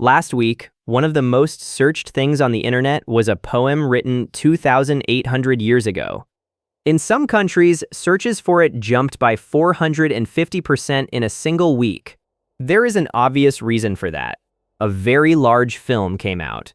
Last week, one of the most searched things on the internet was a poem written 2,800 years ago. In some countries, searches for it jumped by 450% in a single week. There is an obvious reason for that. A very large film came out.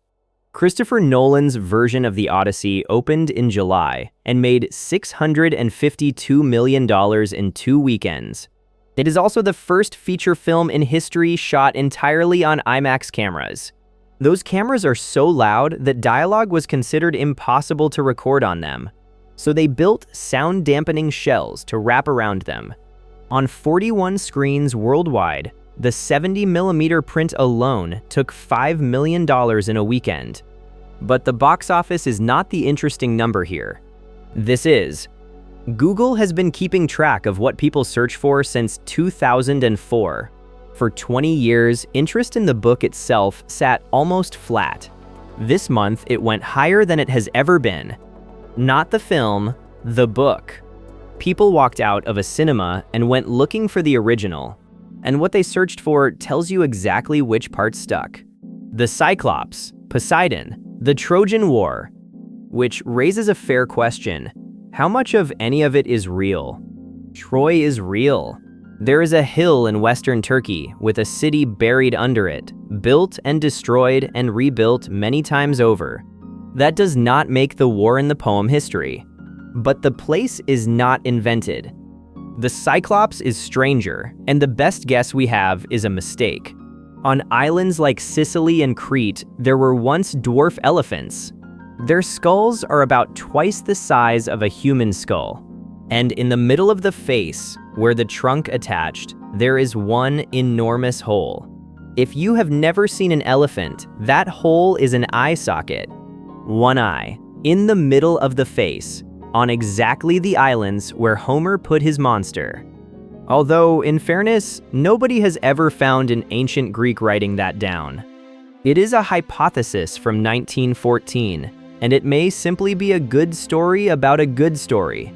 Christopher Nolan's version of the Odyssey opened in July and made $652 million in 2 weekends. It is also the first feature film in history shot entirely on IMAX cameras. Those cameras are so loud that dialogue was considered impossible to record on them. So they built sound-dampening shells to wrap around them. On 41 screens worldwide, the 70mm print alone took $5 million in a weekend. But the box office is not the interesting number here. This is. Google has been keeping track of what people search for since 2004. For 20 years, interest in the book itself sat almost flat. This month, it went higher than it has ever been. Not the film, the book. People walked out of a cinema and went looking for the original. And what they searched for tells you exactly which part stuck. The Cyclops, Poseidon, the Trojan War. Which raises a fair question. How much of any of it is real? Troy is real. There is a hill in western Turkey with a city buried under it, built and destroyed and rebuilt many times over. That does not make the war in the poem history. But the place is not invented. The Cyclops is stranger, and the best guess we have is a mistake. On islands like Sicily and Crete, there were once dwarf elephants. Their skulls are about twice the size of a human skull. And in the middle of the face, where the trunk attached, there is one enormous hole. If you have never seen an elephant, that hole is an eye socket. One eye, in the middle of the face, on exactly the islands where Homer put his monster. Although, in fairness, nobody has ever found an ancient Greek writing that down. It is a hypothesis from 1914, and it may simply be a good story about a good story.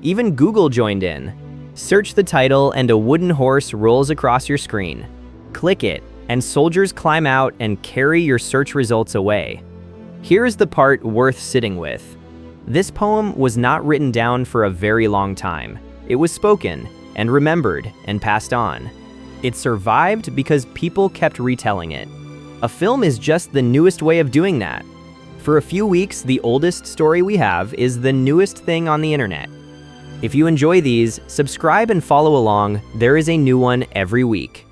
Even Google joined in. Search the title and a wooden horse rolls across your screen. Click it, and soldiers climb out and carry your search results away. Here's the part worth sitting with. This poem was not written down for a very long time. It was spoken, and remembered, and passed on. It survived because people kept retelling it. A film is just the newest way of doing that. For a few weeks, the oldest story we have is the newest thing on the internet. If you enjoy these, subscribe and follow along. There is a new one every week.